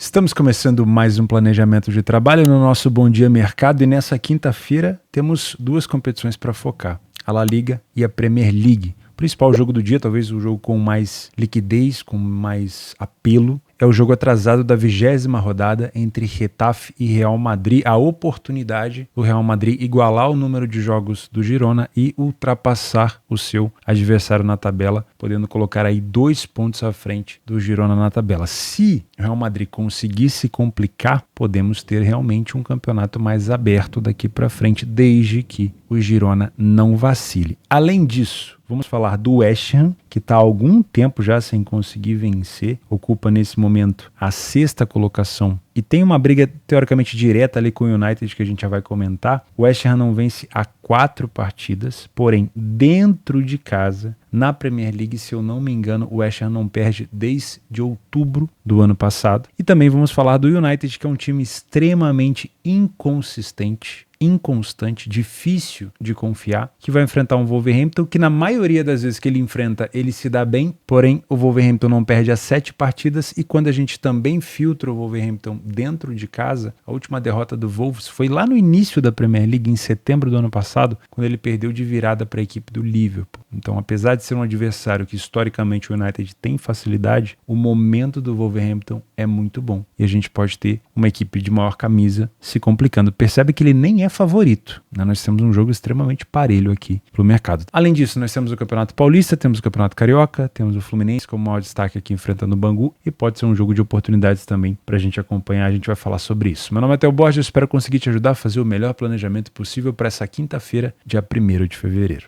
Estamos começando mais um planejamento de trabalho no nosso Bom Dia Mercado e nessa quinta-feira temos duas competições para focar, a La Liga e a Premier League. O principal jogo do dia, talvez o jogo com mais liquidez, com mais apelo, é o jogo atrasado da 20ª rodada entre Getafe e Real Madrid. A oportunidade do Real Madrid igualar o número de jogos do Girona e ultrapassar o seu adversário na tabela, podendo colocar aí 2 pontos à frente do Girona na tabela. Se o Real Madrid conseguir se complicar, podemos ter realmente um campeonato mais aberto daqui para frente, desde que o Girona não vacile. Além disso, vamos falar do West Ham, que está há algum tempo já sem conseguir vencer, ocupa nesse momento a 6ª colocação e tem uma briga teoricamente direta ali com o United que a gente já vai comentar. O West Ham não vence há 4 partidas, porém dentro de casa, na Premier League, se eu não me engano, o West Ham não perde desde outubro do ano passado. E também vamos falar do United, que é um time extremamente inconsistente, inconstante, difícil de confiar, que vai enfrentar um Wolverhampton que na maioria das vezes que ele enfrenta, ele se dá bem, porém o Wolverhampton não perde as 7 partidas e quando a gente também filtra o Wolverhampton dentro de casa, a última derrota do Wolves foi lá no início da Premier League, em setembro do ano passado, quando ele perdeu de virada para a equipe do Liverpool. Então, apesar de ser um adversário que historicamente o United tem facilidade, o momento do Wolverhampton é muito bom e a gente pode ter uma equipe de maior camisa se complicando. Percebe que ele nem é favorito, né? Nós temos um jogo extremamente parelho aqui pro mercado. Além disso, nós temos o Campeonato Paulista, temos o Campeonato Carioca, temos o Fluminense como maior destaque aqui enfrentando o Bangu e pode ser um jogo de oportunidades também pra gente acompanhar, a gente vai falar sobre isso. Meu nome é Theo Borges, eu espero conseguir te ajudar a fazer o melhor planejamento possível para essa quinta-feira, dia 1º de fevereiro.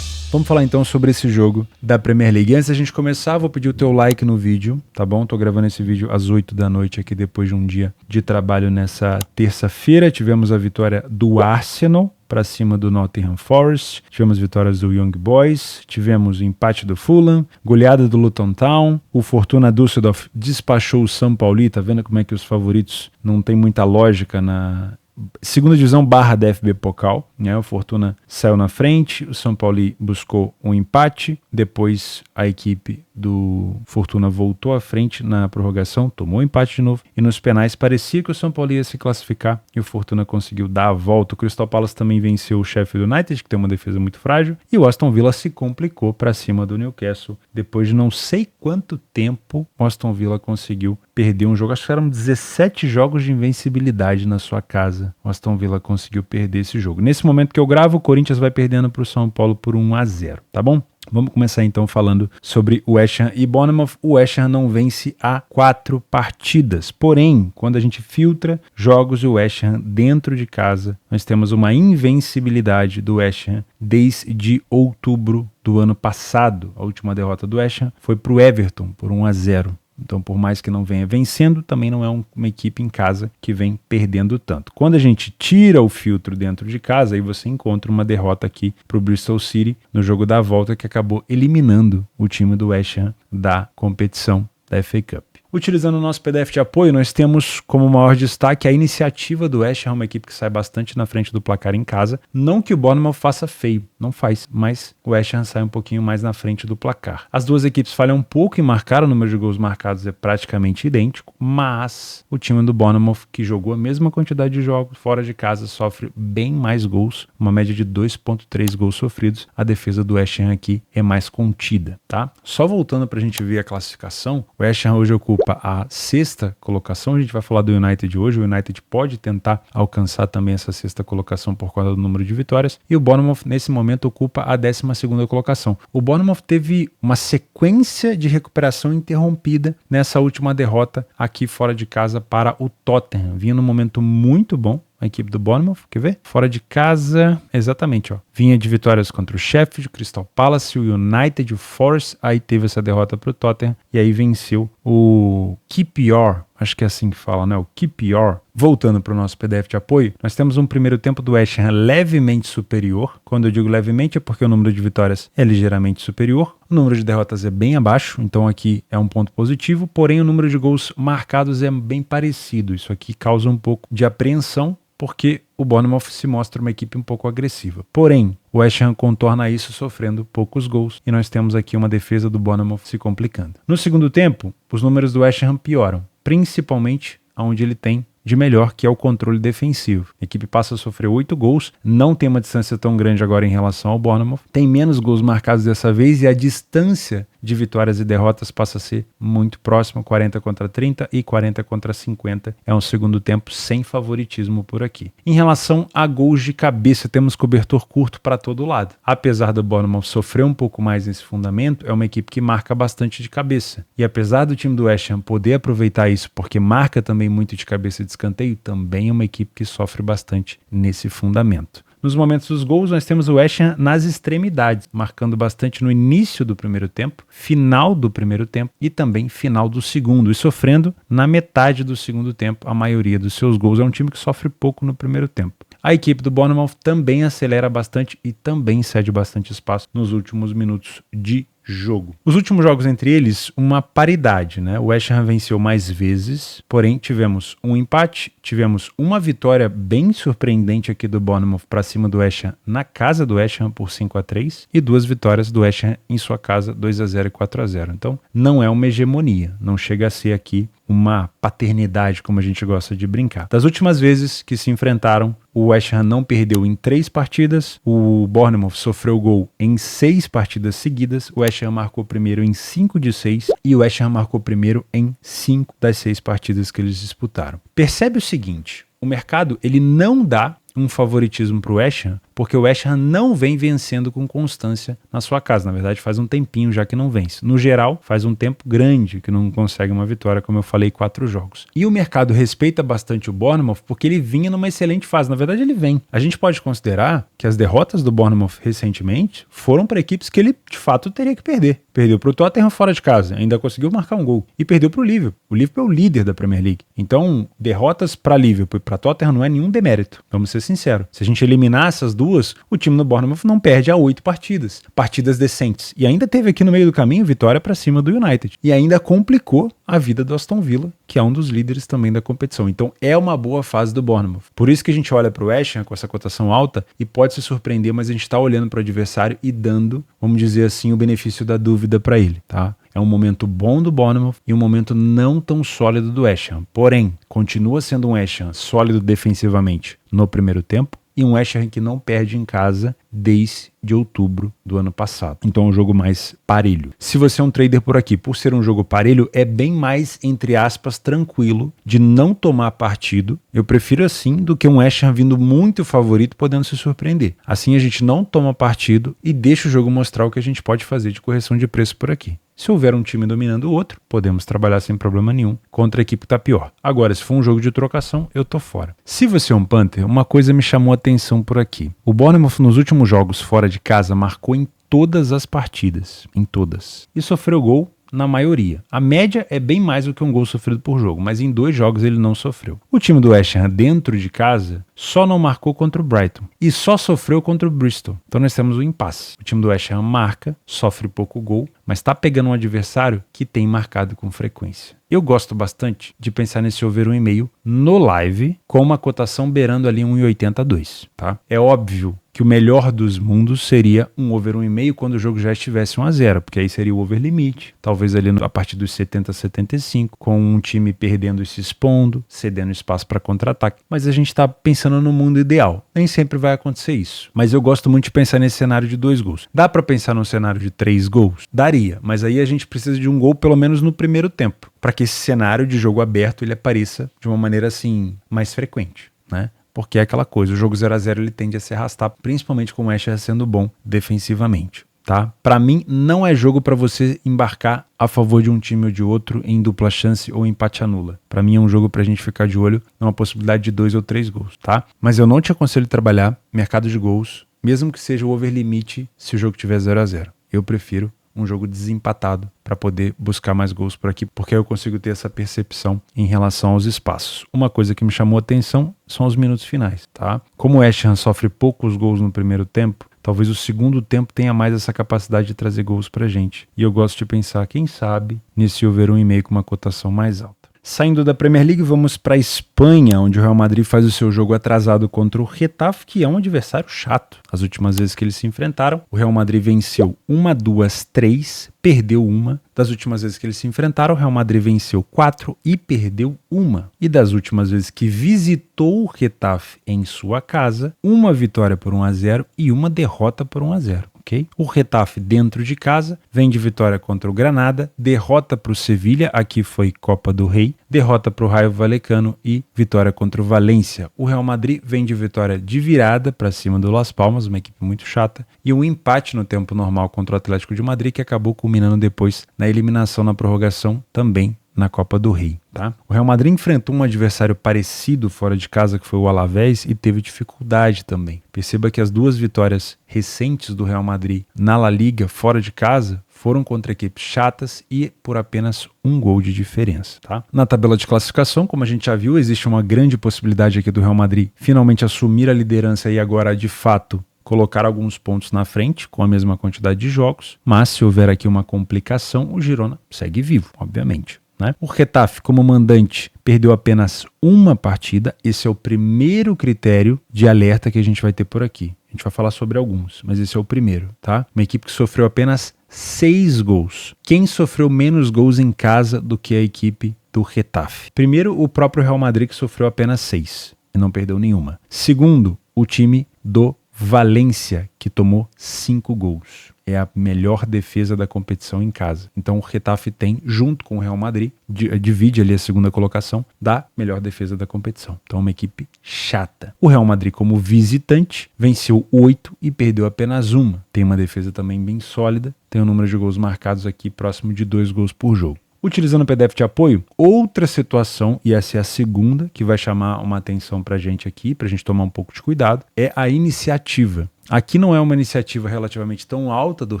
Vamos falar então sobre esse jogo da Premier League. Antes da gente começar, vou pedir o teu like no vídeo, tá bom? Tô gravando esse vídeo às 8 da noite aqui depois de um dia de trabalho nessa terça-feira. Tivemos a vitória do Arsenal para cima do Nottingham Forest, tivemos vitórias do Young Boys, tivemos o empate do Fulham, goleada do Luton Town, o Fortuna Düsseldorf despachou o São Paulo, tá vendo como é que os favoritos não tem muita lógica na segunda divisão / DFB Pokal, né? O Fortuna saiu na frente, o São Paulo buscou um empate, depois a equipe do Fortuna voltou à frente na prorrogação, tomou um empate de novo e nos penais parecia que o São Paulo ia se classificar e o Fortuna conseguiu dar a volta. O Crystal Palace também venceu o Sheffield United, que tem uma defesa muito frágil, e o Aston Villa se complicou para cima do Newcastle. Depois de não sei quanto tempo, o Aston Villa conseguiu perder um jogo, acho que eram 17 jogos de invencibilidade na sua casa. O Aston Villa conseguiu perder esse jogo. Nesse momento que eu gravo, o Corinthians vai perdendo para o São Paulo por 1-0, tá bom? Vamos começar então falando sobre o West Ham e Bournemouth. O West Ham não vence há 4 partidas. Porém, quando a gente filtra jogos do West Ham dentro de casa, nós temos uma invencibilidade do West Ham desde outubro do ano passado. A última derrota do West Ham foi para o Everton por 1-0. Então, por mais que não venha vencendo, também não é uma equipe em casa que vem perdendo tanto. Quando a gente tira o filtro dentro de casa, aí você encontra uma derrota aqui para o Bristol City no jogo da volta que acabou eliminando o time do West Ham da competição da FA Cup. Utilizando o nosso PDF de apoio, nós temos como maior destaque a iniciativa do West Ham, uma equipe que sai bastante na frente do placar em casa. Não que o Bournemouth faça feio, não faz, mas o West Ham sai um pouquinho mais na frente do placar. As duas equipes falham um pouco em marcar, o número de gols marcados é praticamente idêntico, mas o time do Bournemouth, que jogou a mesma quantidade de jogos fora de casa, sofre bem mais gols, uma média de 2,3 gols sofridos. A defesa do West Ham aqui é mais contida, tá? Só voltando pra gente ver a classificação, o West Ham hoje ocupa a 6ª colocação, a gente vai falar do United hoje, o United pode tentar alcançar também essa 6ª colocação por causa do número de vitórias, e o Bournemouth nesse momento ocupa a 12ª colocação. O Bournemouth teve uma sequência de recuperação interrompida nessa última derrota aqui fora de casa para o Tottenham, vinha num momento muito bom a equipe do Bournemouth, quer ver? Fora de casa, exatamente, ó. Vinha de vitórias contra o Sheffield, o Crystal Palace, o United, o Forest, aí teve essa derrota para o Tottenham, e aí venceu o QPR acho que é assim que fala, né? O QPR. Voltando para o nosso PDF de apoio, nós temos um primeiro tempo do West Ham levemente superior. Quando eu digo levemente é porque o número de vitórias é ligeiramente superior. O número de derrotas é bem abaixo, então aqui é um ponto positivo. Porém, o número de gols marcados é bem parecido. Isso aqui causa um pouco de apreensão, porque o Bournemouth se mostra uma equipe um pouco agressiva. Porém, o West Ham contorna isso sofrendo poucos gols e nós temos aqui uma defesa do Bournemouth se complicando. No segundo tempo, os números do West Ham pioram, principalmente onde ele tem de melhor, que é o controle defensivo. A equipe passa a sofrer 8 gols, não tem uma distância tão grande agora em relação ao Bournemouth, tem menos gols marcados dessa vez e a distância de vitórias e derrotas passa a ser muito próxima, 40 contra 30 e 40 contra 50. É um segundo tempo sem favoritismo por aqui. Em relação a gols de cabeça, temos cobertor curto para todo lado. Apesar do Bournemouth sofrer um pouco mais nesse fundamento, é uma equipe que marca bastante de cabeça. E apesar do time do West Ham poder aproveitar isso, porque marca também muito de cabeça de escanteio, também é uma equipe que sofre bastante nesse fundamento. Nos momentos dos gols, nós temos o West Ham nas extremidades, marcando bastante no início do primeiro tempo, final do primeiro tempo e também final do segundo, e sofrendo na metade do segundo tempo a maioria dos seus gols. É um time que sofre pouco no primeiro tempo. A equipe do Bournemouth também acelera bastante e também cede bastante espaço nos últimos minutos de jogo. Os últimos jogos entre eles, uma paridade, né? O West Ham venceu mais vezes, porém tivemos um empate, tivemos uma vitória bem surpreendente aqui do Bournemouth para cima do West Ham na casa do West Ham por 5-3 e 2 vitórias do West Ham em sua casa 2-0 e 4-0. Então não é uma hegemonia, não chega a ser aqui uma paternidade como a gente gosta de brincar. Das últimas vezes que se enfrentaram, o West Ham não perdeu em 3 partidas, o Bournemouth sofreu gol em 6 partidas seguidas, o West Ham marcou primeiro em 5 de 6 e o West Ham marcou primeiro em 5 das 6 partidas que eles disputaram. Percebe o seguinte, o mercado ele não dá um favoritismo para o West Ham, porque o West Ham não vem vencendo com constância na sua casa. Na verdade, faz um tempinho já que não vence. No geral, faz um tempo grande que não consegue uma vitória, como eu falei, 4 jogos. E o mercado respeita bastante o Bournemouth porque ele vinha numa excelente fase. Na verdade, ele vem. A gente pode considerar que as derrotas do Bournemouth recentemente foram para equipes que ele, de fato, teria que perder. Perdeu para o Tottenham fora de casa, ainda conseguiu marcar um gol. E perdeu para o Liverpool. O Liverpool é o líder da Premier League. Então, derrotas para Liverpool e para Tottenham não é nenhum demérito. Vamos ser sinceros. Se a gente eliminar essas duas, o time do Bournemouth não perde há 8 partidas. Partidas decentes. E ainda teve aqui no meio do caminho vitória para cima do United. E ainda complicou a vida do Aston Villa, que é um dos líderes também da competição. Então é uma boa fase do Bournemouth. Por isso que a gente olha para o West Ham com essa cotação alta e pode se surpreender, mas a gente está olhando para o adversário e dando, vamos dizer assim, o benefício da dúvida para ele, tá? É um momento bom do Bournemouth e um momento não tão sólido do West Ham. Porém, continua sendo um West Ham sólido defensivamente no primeiro tempo e um West Ham que não perde em casa desde outubro do ano passado. Então é um jogo mais parelho. Se você é um trader por aqui, por ser um jogo parelho, é bem mais, entre aspas, tranquilo de não tomar partido. Eu prefiro assim do que um West Ham vindo muito favorito podendo se surpreender. Assim a gente não toma partido e deixa o jogo mostrar o que a gente pode fazer de correção de preço por aqui. Se houver um time dominando o outro, podemos trabalhar sem problema nenhum contra a equipe que está pior. Agora, se for um jogo de trocação, eu tô fora. Se você é um Panther, uma coisa me chamou a atenção por aqui. O Bournemouth nos últimos jogos fora de casa marcou em todas as partidas, em todas, e sofreu gol na maioria. A média é bem mais do que um gol sofrido por jogo, mas em 2 jogos ele não sofreu. O time do West Ham dentro de casa só não marcou contra o Brighton e só sofreu contra o Bristol. Então nós temos um impasse. O time do West Ham marca, sofre pouco gol, mas está pegando um adversário que tem marcado com frequência. Eu gosto bastante de pensar nesse over 1,5 no live com uma cotação beirando ali 1,82, tá? É óbvio que o melhor dos mundos seria um over 1,5 quando o jogo já estivesse 1-0, porque aí seria o over limite, talvez ali a partir dos 70, 75, com um time perdendo e se expondo, cedendo espaço para contra-ataque. Mas a gente está pensando no mundo ideal. Nem sempre vai acontecer isso. Mas eu gosto muito de pensar nesse cenário de 2 gols. Dá para pensar num cenário de 3 gols? Daria, mas aí a gente precisa de um gol pelo menos no primeiro tempo, para que esse cenário de jogo aberto ele apareça de uma maneira assim mais frequente, né? Porque é aquela coisa, o jogo 0-0 ele tende a se arrastar, principalmente com o West Ham sendo bom defensivamente, tá? Para mim não é jogo para você embarcar a favor de um time ou de outro em dupla chance ou empate anula. Para mim é um jogo pra gente ficar de olho numa possibilidade de 2 ou 3 gols, tá? Mas eu não te aconselho trabalhar mercado de gols, mesmo que seja o over limite se o jogo tiver 0-0. Eu prefiro um jogo desempatado para poder buscar mais gols por aqui, porque aí eu consigo ter essa percepção em relação aos espaços. Uma coisa que me chamou a atenção são os minutos finais, tá? Como o West Ham sofre poucos gols no primeiro tempo, talvez o segundo tempo tenha mais essa capacidade de trazer gols pra gente. E eu gosto de pensar, quem sabe, nesse over 1,5 com uma cotação mais alta. Saindo da Premier League, vamos para a Espanha, onde o Real Madrid faz o seu jogo atrasado contra o Getafe, que é um adversário chato. As últimas vezes que eles se enfrentaram, o Real Madrid venceu 1, 2, 3, perdeu uma. Das últimas vezes que eles se enfrentaram, o Real Madrid venceu 4 e perdeu uma. E das últimas vezes que visitou o Getafe em sua casa, uma vitória por 1-0 e uma derrota por 1-0. Okay? O Getafe dentro de casa vem de vitória contra o Granada, derrota para o Sevilha, aqui foi Copa do Rei, derrota para o Rayo Vallecano e vitória contra o Valência. O Real Madrid vem de vitória de virada para cima do Las Palmas, uma equipe muito chata, e um empate no tempo normal contra o Atlético de Madrid, que acabou culminando depois na eliminação na prorrogação também na Copa do Rei, tá? O Real Madrid enfrentou um adversário parecido fora de casa, que foi o Alavés, e teve dificuldade também. Perceba que as duas vitórias recentes do Real Madrid na La Liga, fora de casa, foram contra equipes chatas e por apenas um gol de diferença, tá? Na tabela de classificação, como a gente já viu, existe uma grande possibilidade aqui do Real Madrid finalmente assumir a liderança e agora, de fato, colocar alguns pontos na frente com a mesma quantidade de jogos, mas se houver aqui uma complicação, o Girona segue vivo, obviamente. Né? O Getafe, como mandante, perdeu apenas uma partida. Esse é o primeiro critério de alerta que a gente vai ter por aqui. A gente vai falar sobre alguns, mas esse é o primeiro, tá? Uma equipe que sofreu apenas 6 gols. Quem sofreu menos gols em casa do que a equipe do Getafe? Primeiro, o próprio Real Madrid, que sofreu apenas 6 e não perdeu nenhuma. Segundo, o time do Valência, que tomou 5 gols. É a melhor defesa da competição em casa. Então o Getafe tem, junto com o Real Madrid, divide ali a segunda colocação da melhor defesa da competição. Então é uma equipe chata. O Real Madrid, como visitante, venceu 8 e perdeu apenas uma. Tem uma defesa também bem sólida, tem um número de gols marcados aqui próximo de 2 gols por jogo. Utilizando o PDF de apoio, outra situação, e essa é a segunda que vai chamar uma atenção pra gente aqui, pra gente tomar um pouco de cuidado, é a iniciativa. Aqui não é uma iniciativa relativamente tão alta do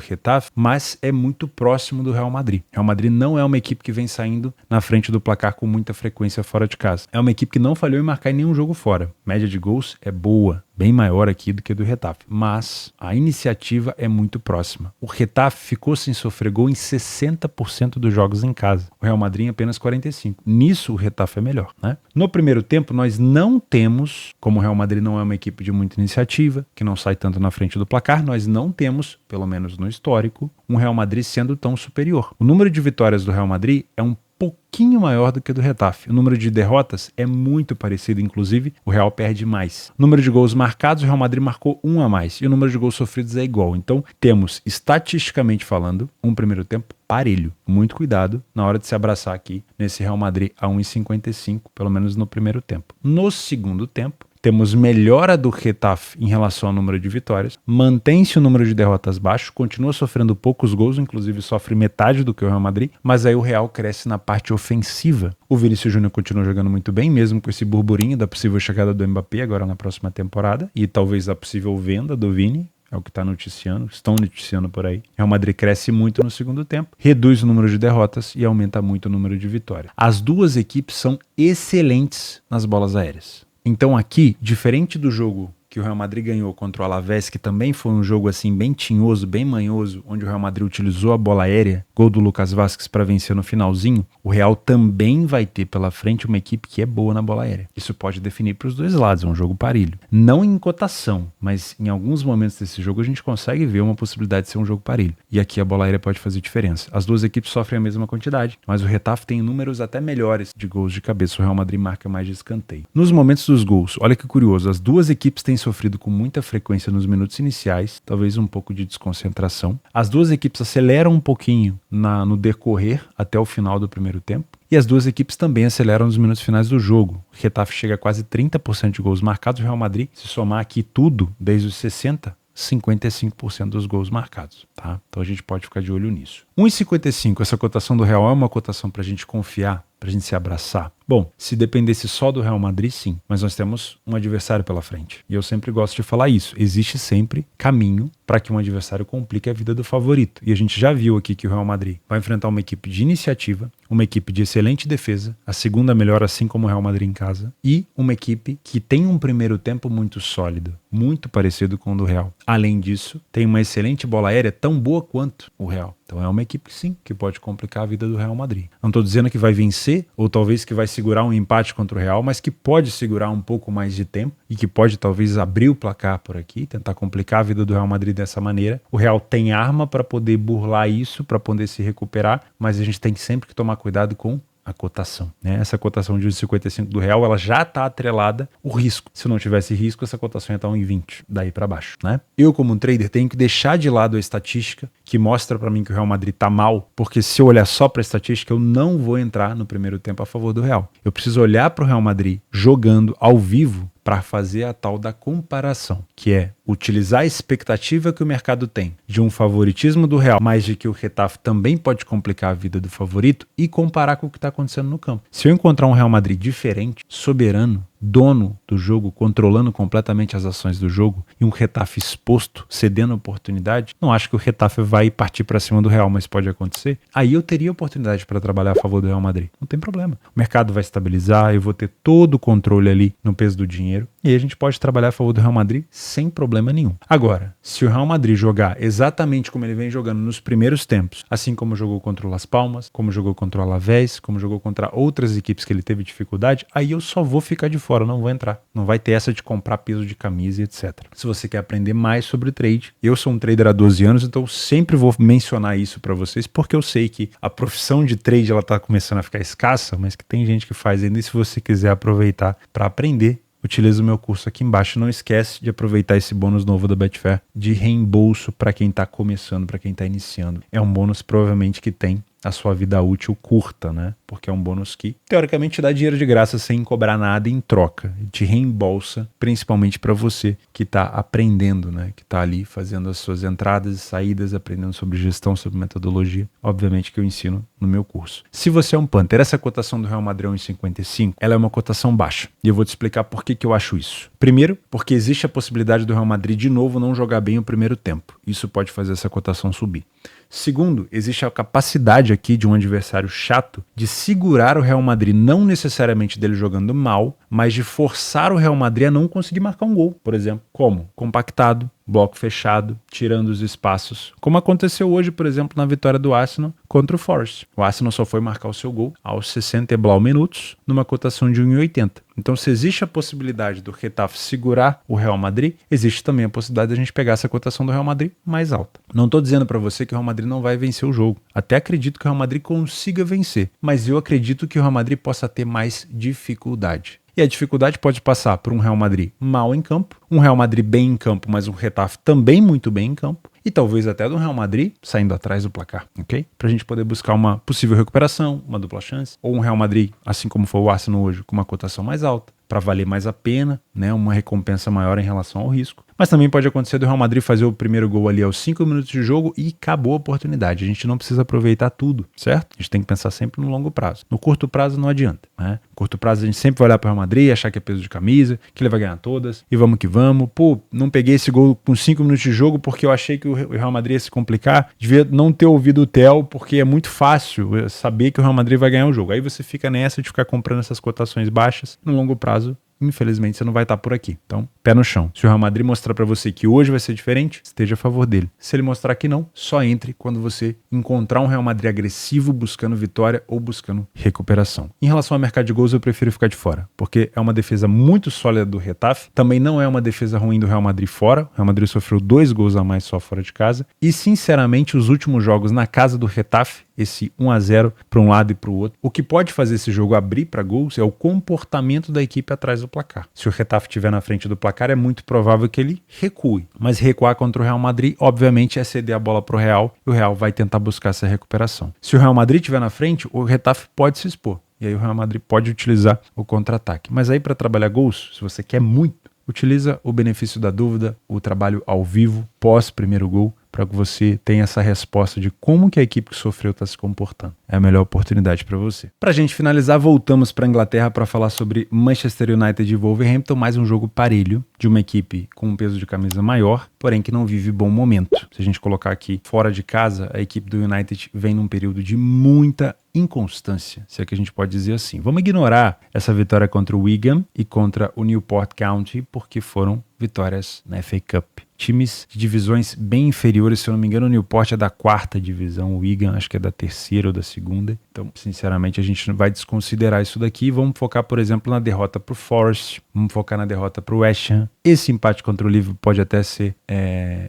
Getafe, mas é muito próximo do Real Madrid. Real Madrid não é uma equipe que vem saindo na frente do placar com muita frequência fora de casa. É uma equipe que não falhou em marcar em nenhum jogo fora. Média de gols é boa, bem maior aqui do que do Getafe, mas a iniciativa é muito próxima. O Getafe ficou sem sofrer gol em 60% dos jogos em casa. O Real Madrid em apenas 45%. Nisso o Getafe é melhor, né? No primeiro tempo nós não temos, como o Real Madrid não é uma equipe de muita iniciativa, que não sai tanto na frente do placar, nós não temos, pelo menos no histórico, um Real Madrid sendo tão superior. O número de vitórias do Real Madrid é um pouquinho maior do que o do Getafe. O número de derrotas é muito parecido, inclusive o Real perde mais. O número de gols marcados, o Real Madrid marcou 1 a mais, e o número de gols sofridos é igual. Então temos, estatisticamente falando, um primeiro tempo parelho. Muito cuidado na hora de se abraçar aqui nesse Real Madrid a 1,55, pelo menos no primeiro tempo. No segundo tempo, temos melhora do Getafe em relação ao número de vitórias, mantém-se o número de derrotas baixo, continua sofrendo poucos gols, inclusive sofre metade do que o Real Madrid, mas aí o Real cresce na parte ofensiva. O Vinícius Júnior continua jogando muito bem, mesmo com esse burburinho da possível chegada do Mbappé agora na próxima temporada, e talvez a possível venda do Vini. É o que está noticiando, estão noticiando por aí. Real Madrid cresce muito no segundo tempo, reduz o número de derrotas e aumenta muito o número de vitórias. As duas equipes são excelentes nas bolas aéreas. Então aqui, diferente do jogo que o Real Madrid ganhou contra o Alavés, que também foi um jogo assim bem tinhoso, bem manhoso, onde o Real Madrid utilizou a bola aérea, gol do Lucas Vázquez para vencer no finalzinho, o Real também vai ter pela frente uma equipe que é boa na bola aérea. Isso pode definir para os dois lados, é um jogo parelho. Não em cotação, mas em alguns momentos desse jogo a gente consegue ver uma possibilidade de ser um jogo parelho. E aqui a bola aérea pode fazer diferença. As duas equipes sofrem a mesma quantidade, mas o Getafe tem números até melhores de gols de cabeça. O Real Madrid marca mais de escanteio. Nos momentos dos gols, olha que curioso, as duas equipes têm sofrido com muita frequência nos minutos iniciais, talvez um pouco de desconcentração. As duas equipes aceleram um pouquinho no decorrer até o final do primeiro tempo. E as duas equipes também aceleram nos minutos finais do jogo. O Getafe chega a quase 30% de gols marcados. O Real Madrid, se somar aqui tudo, desde os 60%, 55% dos gols marcados, tá? Então a gente pode ficar de olho nisso. 1,55, essa cotação do Real é uma cotação para a gente confiar, para a gente se abraçar. Bom, se dependesse só do Real Madrid, sim, mas nós temos um adversário pela frente. E eu sempre gosto de falar isso. Existe sempre caminho para que um adversário complique a vida do favorito. E a gente já viu aqui que o Real Madrid vai enfrentar uma equipe de iniciativa, uma equipe de excelente defesa, a segunda melhor, assim como o Real Madrid em casa, e uma equipe que tem um primeiro tempo muito sólido, muito parecido com o do Real. Além disso, tem uma excelente bola aérea tão boa quanto o Real. Então é uma equipe, sim, que pode complicar a vida do Real Madrid. Não estou dizendo que vai vencer, ou talvez que vai segurar um empate contra o Real, mas que pode segurar um pouco mais de tempo e que pode talvez abrir o placar por aqui, tentar complicar a vida do Real Madrid dessa maneira. O Real tem arma para poder burlar isso, para poder se recuperar, mas a gente tem sempre que tomar cuidado com a cotação, né? Essa cotação de 1,55 do Real, ela já está atrelada ao risco. Se não tivesse risco, essa cotação ia estar 1,20, daí para baixo, né? Eu, como um trader, tenho que deixar de lado a estatística que mostra para mim que o Real Madrid está mal, porque se eu olhar só para a estatística, eu não vou entrar no primeiro tempo a favor do Real. Eu preciso olhar para o Real Madrid jogando ao vivo para fazer a tal da comparação, que é utilizar a expectativa que o mercado tem de um favoritismo do Real, mas de que o Getafe também pode complicar a vida do favorito e comparar com o que está acontecendo no campo. Se eu encontrar um Real Madrid diferente, soberano, dono do jogo, controlando completamente as ações do jogo, e um Getafe exposto, cedendo oportunidade, não acho que o Getafe vai partir para cima do Real, mas pode acontecer. Aí eu teria oportunidade para trabalhar a favor do Real Madrid. Não tem problema. O mercado vai estabilizar, eu vou ter todo o controle ali no peso do dinheiro, e aí a gente pode trabalhar a favor do Real Madrid sem problema nenhum. Agora, se o Real Madrid jogar exatamente como ele vem jogando nos primeiros tempos, assim como jogou contra o Las Palmas, como jogou contra o Alavés, como jogou contra outras equipes que ele teve dificuldade, aí eu só vou ficar de fora, não vou entrar. Não vai ter essa de comprar peso de camisa e etc. Se você quer aprender mais sobre trade, eu sou um trader há 12 anos, então eu sempre vou mencionar isso para vocês, porque eu sei que a profissão de trade ela tá começando a ficar escassa, mas que tem gente que faz ainda, e se você quiser aproveitar para aprender, utiliza o meu curso aqui embaixo. Não esquece de aproveitar esse bônus novo da Betfair de reembolso para quem está começando, para quem está iniciando. É um bônus provavelmente que tem a sua vida útil curta, né? Porque é um bônus que, teoricamente, dá dinheiro de graça sem cobrar nada em troca. Te reembolsa, principalmente para você que está aprendendo, né? Que está ali fazendo as suas entradas e saídas, aprendendo sobre gestão, sobre metodologia. Obviamente que eu ensino no meu curso. Se você é um punter, essa cotação do Real Madrid 1,55, ela é uma cotação baixa. E eu vou te explicar por que eu acho isso. Primeiro, porque existe a possibilidade do Real Madrid de novo não jogar bem o primeiro tempo. Isso pode fazer essa cotação subir. Segundo, existe a capacidade aqui de um adversário chato de segurar o Real Madrid, não necessariamente dele jogando mal, mas de forçar o Real Madrid a não conseguir marcar um gol, por exemplo. Como? Compactado, bloco fechado, tirando os espaços, como aconteceu hoje, por exemplo, na vitória do Arsenal contra o Forest. O Arsenal só foi marcar o seu gol aos 60 e blau minutos, numa cotação de 1,80. Então, se existe a possibilidade do Getafe segurar o Real Madrid, existe também a possibilidade de a gente pegar essa cotação do Real Madrid mais alta. Não estou dizendo para você que o Real Madrid não vai vencer o jogo. Até acredito que o Real Madrid consiga vencer, mas eu acredito que o Real Madrid possa ter mais dificuldade. E a dificuldade pode passar por um Real Madrid mal em campo, um Real Madrid bem em campo, mas um Getafe também muito bem em campo, e talvez até do Real Madrid saindo atrás do placar, ok? Pra gente poder buscar uma possível recuperação, uma dupla chance, ou um Real Madrid, assim como foi o Arsenal hoje, com uma cotação mais alta, para valer mais a pena, né? Uma recompensa maior em relação ao risco. Mas também pode acontecer do Real Madrid fazer o primeiro gol ali aos 5 minutos de jogo e acabou a oportunidade. A gente não precisa aproveitar tudo, certo? A gente tem que pensar sempre no longo prazo. No curto prazo não adianta, né? No curto prazo a gente sempre vai olhar para o Real Madrid, achar que é peso de camisa, que ele vai ganhar todas, e vamos que vamos. Pô, não peguei esse gol com 5 minutos de jogo porque eu achei que o Real Madrid ia se complicar. Devia não ter ouvido o Theo, porque é muito fácil saber que o Real Madrid vai ganhar o jogo. Aí você fica nessa de ficar comprando essas cotações baixas. No longo prazo, infelizmente, você não vai estar por aqui. Então, pé no chão. Se o Real Madrid mostrar para você que hoje vai ser diferente, esteja a favor dele. Se ele mostrar que não, só entre quando você encontrar um Real Madrid agressivo buscando vitória ou buscando recuperação. Em relação ao mercado de gols, eu prefiro ficar de fora, porque é uma defesa muito sólida do Getafe, também não é uma defesa ruim do Real Madrid fora. O Real Madrid sofreu 2 gols a mais só fora de casa. E, sinceramente, os últimos jogos na casa do Getafe, esse 1-0 para um lado e para o outro. O que pode fazer esse jogo abrir para gols é o comportamento da equipe atrás do placar. Se o Getafe estiver na frente do placar, é muito provável que ele recue. Mas recuar contra o Real Madrid, obviamente, é ceder a bola para o Real e o Real vai tentar buscar essa recuperação. Se o Real Madrid estiver na frente, o Getafe pode se expor. E aí o Real Madrid pode utilizar o contra-ataque. Mas aí para trabalhar gols, se você quer muito, utiliza o benefício da dúvida, o trabalho ao vivo, pós primeiro gol, para que você tenha essa resposta de como que a equipe que sofreu está se comportando. É a melhor oportunidade para você. Para a gente finalizar, voltamos para a Inglaterra para falar sobre Manchester United e Wolverhampton, mais um jogo parelho de uma equipe com um peso de camisa maior, porém que não vive bom momento. Se a gente colocar aqui fora de casa, a equipe do United vem num período de muita inconstância, se é que a gente pode dizer assim. Vamos ignorar essa vitória contra o Wigan e contra o Newport County, porque foram vitórias na FA Cup. Times de divisões bem inferiores, se eu não me engano, o Newport é da 4ª divisão, o Wigan acho que é da 3ª ou da 2ª. Então, sinceramente, a gente não vai desconsiderar isso daqui. Vamos focar, por exemplo, na derrota para o Forest, vamos focar na derrota para o West Ham. Esse empate contra o Liverpool pode até ser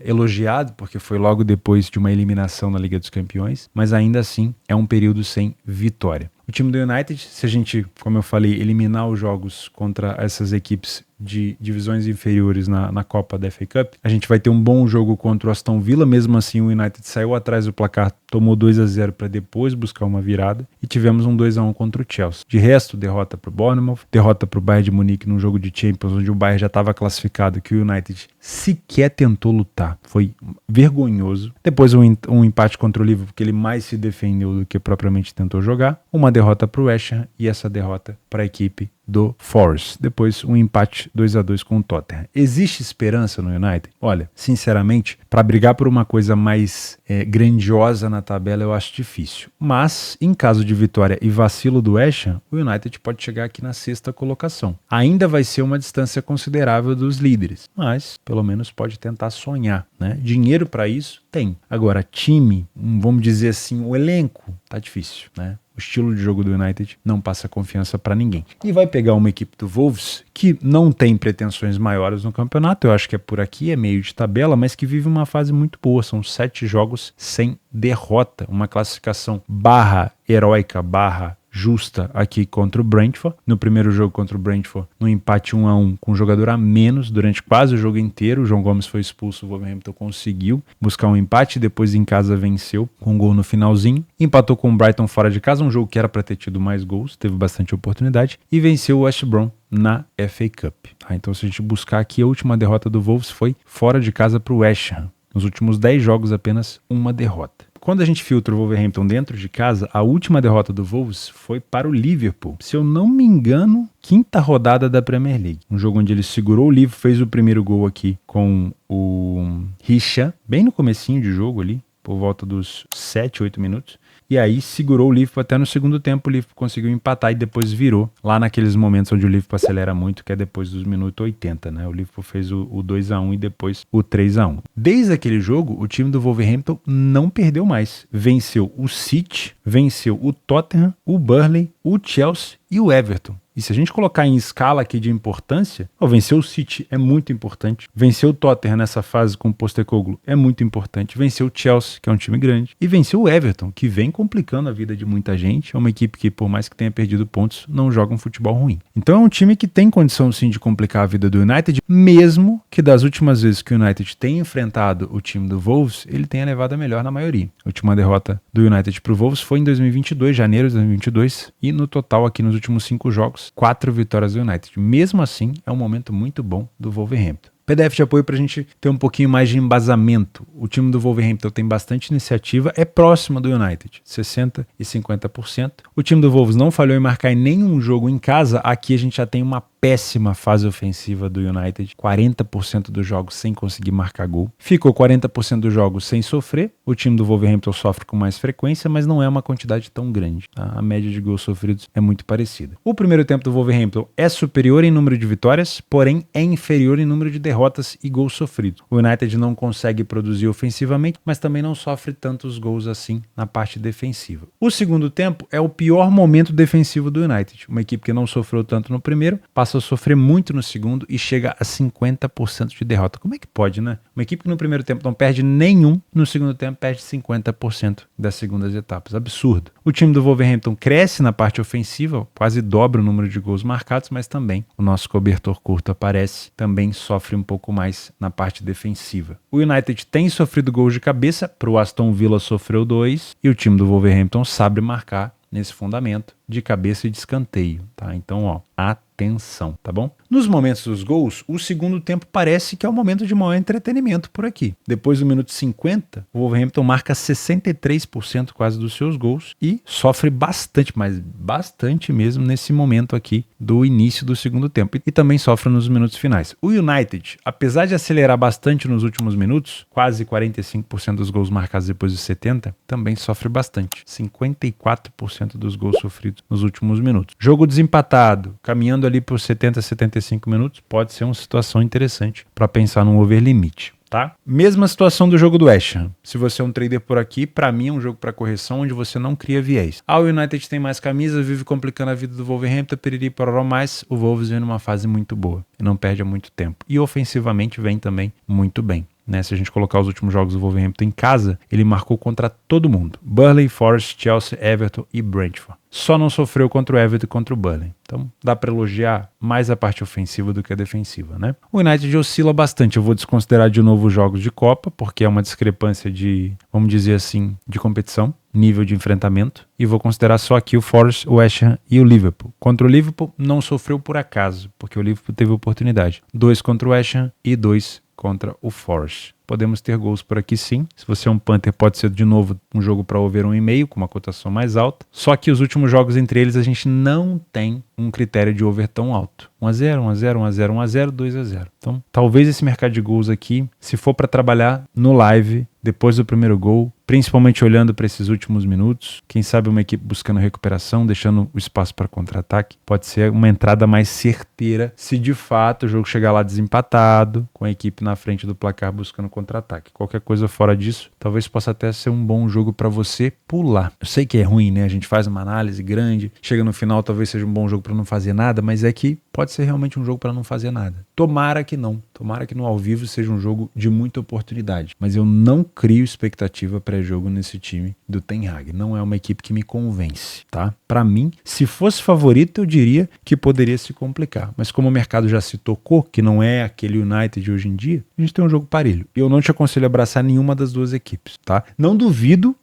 elogiado, porque foi logo depois de uma eliminação na Liga dos Campeões, mas ainda assim é um período sem vitória. O time do United, se a gente, como eu falei, eliminar os jogos contra essas equipes de divisões inferiores na Copa da FA Cup, a gente vai ter um bom jogo contra o Aston Villa. Mesmo assim, o United saiu atrás do placar, tomou 2-0 para depois buscar uma virada, e tivemos um 2-1 contra o Chelsea. De resto, derrota para o Bournemouth, derrota para o Bayern de Munique num jogo de Champions, onde o Bayern já estava classificado, que o United sequer tentou lutar. Foi vergonhoso. Depois um empate contra o Liverpool, porque ele mais se defendeu do que propriamente tentou jogar. Uma derrota para o West Ham e essa derrota para a equipe do Forest. Depois um empate 2-2 com o Tottenham. Existe esperança no United? Olha, sinceramente, para brigar por uma coisa mais grandiosa na tabela eu acho difícil. Mas, em caso de vitória e vacilo do West Ham, o United pode chegar aqui na 6ª colocação. Ainda vai ser uma distância considerável dos líderes, mas pelo menos pode tentar sonhar, né? Dinheiro para isso tem. Agora, time, vamos dizer assim, o elenco, tá difícil, né? O estilo de jogo do United não passa confiança para ninguém. E vai pegar uma equipe do Wolves que não tem pretensões maiores no campeonato, eu acho que é por aqui, é meio de tabela, mas que vive uma fase muito boa. São 7 jogos sem derrota, uma classificação heróica, justa aqui contra o Brentford. No primeiro jogo contra o Brentford, no empate 1-1 com um jogador a menos durante quase o jogo inteiro. O João Gomes foi expulso, o Wolverhampton conseguiu buscar um empate, depois em casa venceu com um gol no finalzinho. Empatou com o Brighton fora de casa, um jogo que era para ter tido mais gols, teve bastante oportunidade, e venceu o West Brom na FA Cup. Então, se a gente buscar aqui, a última derrota do Wolves foi fora de casa para o West Ham. Nos últimos 10 jogos, apenas uma derrota. Quando a gente filtra o Wolverhampton dentro de casa, a última derrota do Wolves foi para o Liverpool. Se eu não me engano, 5ª rodada da Premier League. Um jogo onde ele segurou o Liverpool, fez o primeiro gol aqui com o Richa, bem no comecinho de jogo ali, por volta dos 7, 8 minutos. E aí segurou o Liverpool até no segundo tempo. O Liverpool conseguiu empatar e depois virou. Lá naqueles momentos onde o Liverpool acelera muito, que é depois dos minutos 80, né? O Liverpool fez o 2-1 e depois o 3-1. Desde aquele jogo, o time do Wolverhampton não perdeu mais. Venceu o City, venceu o Tottenham, o Burnley, o Chelsea e o Everton. E se a gente colocar em escala aqui de importância, vencer o City é muito importante. Vencer o Tottenham nessa fase com o Postecoglou é muito importante. Vencer o Chelsea, que é um time grande. E vencer o Everton, que vem complicando a vida de muita gente. É uma equipe que, por mais que tenha perdido pontos, não joga um futebol ruim. Então é um time que tem condição sim de complicar a vida do United, mesmo que das últimas vezes que o United tem enfrentado o time do Wolves, ele tenha levado a melhor na maioria. A última derrota do United para o Wolves foi em 2022, janeiro de 2022, e no total aqui nos últimos 5 jogos, 4 vitórias do United. Mesmo assim, é um momento muito bom do Wolverhampton. PDF de apoio para a gente ter um pouquinho mais de embasamento. O time do Wolverhampton tem bastante iniciativa, é próximo do United, 60% e 50%. O time do Wolves não falhou em marcar em nenhum jogo em casa. Aqui a gente já tem uma péssima fase ofensiva do United, 40% dos jogos sem conseguir marcar gol. Ficou 40% dos jogos sem sofrer. O time do Wolverhampton sofre com mais frequência, mas não é uma quantidade tão grande. Tá? A média de gols sofridos é muito parecida. O primeiro tempo do Wolverhampton é superior em número de vitórias, porém é inferior em número de derrotas e gols sofridos. O United não consegue produzir ofensivamente, mas também não sofre tantos gols assim na parte defensiva. O segundo tempo é o pior momento defensivo do United. Uma equipe que não sofreu tanto no primeiro, passa a sofrer muito no segundo e chega a 50% de derrota. Como é que pode, né? Uma equipe que no primeiro tempo não perde nenhum, no segundo tempo perde 50% das segundas etapas. Absurdo. O time do Wolverhampton cresce na parte ofensiva, quase dobra o número de gols marcados, mas também o nosso cobertor curto aparece, também sofre um pouco mais na parte defensiva. O United tem sofrido gols de cabeça, para o Aston Villa sofreu 2, e o time do Wolverhampton sabe marcar nesse fundamento de cabeça e de escanteio, tá? Então, atenção, tá bom? Nos momentos dos gols, o segundo tempo parece que é o momento de maior entretenimento por aqui. Depois do minuto 50, o Wolverhampton marca 63% quase dos seus gols e sofre bastante, mas bastante mesmo nesse momento aqui do início do segundo tempo. E também sofre nos minutos finais. O United, apesar de acelerar bastante nos últimos minutos, quase 45% dos gols marcados depois dos 70, também sofre bastante. 54% dos gols sofridos nos últimos minutos. Jogo desempatado, caminhando ali por 70, 75 minutos, pode ser uma situação interessante para pensar num over limite. Tá? Mesma situação do jogo do West Ham. Se você é um trader por aqui, para mim é um jogo para correção onde você não cria viés. O United tem mais camisas, vive complicando a vida do Wolverhampton, piriri pororó, mais o Wolves vem numa fase muito boa e não perde há muito tempo. E ofensivamente vem também muito bem. Né? Se a gente colocar os últimos jogos do Wolverhampton em casa, ele marcou contra todo mundo. Burnley, Forest, Chelsea, Everton e Brentford. Só não sofreu contra o Everton e contra o Burnley. Então dá para elogiar mais a parte ofensiva do que a defensiva, né? O United oscila bastante. Eu vou desconsiderar de novo os jogos de Copa, porque é uma discrepância de, vamos dizer assim, de competição, nível de enfrentamento. E vou considerar só aqui o Forest, o West Ham e o Liverpool. Contra o Liverpool não sofreu por acaso, porque o Liverpool teve oportunidade. 2 contra o West Ham e 2 contra o Forest. Podemos ter gols por aqui sim. Se você é um Panther, pode ser de novo um jogo para over 1,5 com uma cotação mais alta. Só que os últimos jogos entre eles a gente não tem um critério de over tão alto. 1-0, 1-0, 1-0, 1-0, 2-0. Então, talvez esse mercado de gols aqui, se for para trabalhar no live, depois do primeiro gol, principalmente olhando para esses últimos minutos, quem sabe uma equipe buscando recuperação, deixando o espaço para contra-ataque, pode ser uma entrada mais certeira se de fato o jogo chegar lá desempatado, com a equipe na frente do placar buscando contra-ataque. Qualquer coisa fora disso, talvez possa até ser um bom jogo para você pular. Eu sei que é ruim, né? A gente faz uma análise grande, chega no final, talvez seja um bom jogo para não fazer nada, mas é que pode ser realmente um jogo para não fazer nada. Tomara que não. Tomara que no ao vivo seja um jogo de muita oportunidade. Mas eu não crio expectativa pré-jogo nesse time do Ten Hag. Não é uma equipe que me convence, tá? Para mim, se fosse favorito, eu diria que poderia se complicar. Mas como o mercado já se tocou, que não é aquele United de hoje em dia, a gente tem um jogo parelho. E eu não te aconselho a abraçar nenhuma das duas equipes, tá? Não duvido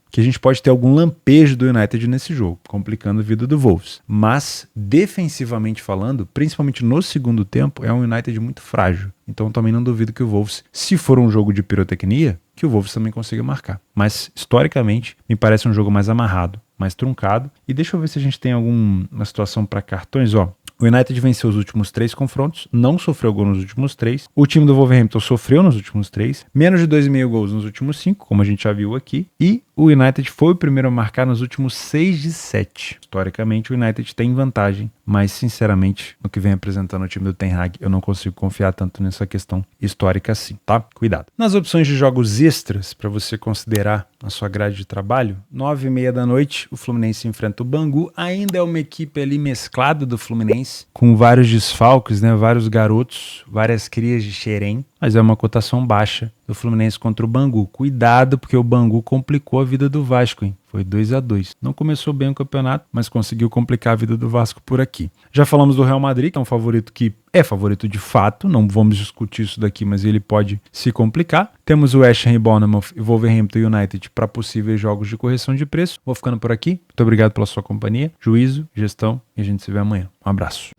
que a gente pode ter algum lampejo do United nesse jogo, complicando a vida do Wolves. Mas, defensivamente falando, principalmente no segundo tempo, é um United muito frágil. Então também não duvido que o Wolves, se for um jogo de pirotecnia, que o Wolves também consiga marcar. Mas, historicamente, me parece um jogo mais amarrado, mais truncado. E deixa eu ver se a gente tem alguma situação para cartões, ó. O United venceu os últimos 3 confrontos, não sofreu gol nos últimos 3. O time do Wolverhampton sofreu nos últimos 3, menos de 2,5 gols nos últimos 5, como a gente já viu aqui. E o United foi o primeiro a marcar nos últimos 6 de 7. Historicamente, o United tem vantagem, mas sinceramente, no que vem apresentando o time do Ten Hag, eu não consigo confiar tanto nessa questão histórica assim, tá? Cuidado. Nas opções de jogos extras, para você considerar na sua grade de trabalho, 9h30 da noite, o Fluminense enfrenta o Bangu. Ainda é uma equipe ali mesclada do Fluminense, com vários desfalques, né? Vários garotos, várias crias de xerém, mas é uma cotação baixa do Fluminense contra o Bangu. Cuidado, porque o Bangu complicou a vida do Vasco, hein? Foi 2-2. Não começou bem o campeonato, mas conseguiu complicar a vida do Vasco por aqui. Já falamos do Real Madrid, que é um favorito que é favorito de fato, não vamos discutir isso daqui, mas ele pode se complicar. Temos o West Ham e Bournemouth e Wolverhampton United para possíveis jogos de correção de preço. Vou ficando por aqui. Muito obrigado pela sua companhia, juízo, gestão, e a gente se vê amanhã. Um abraço.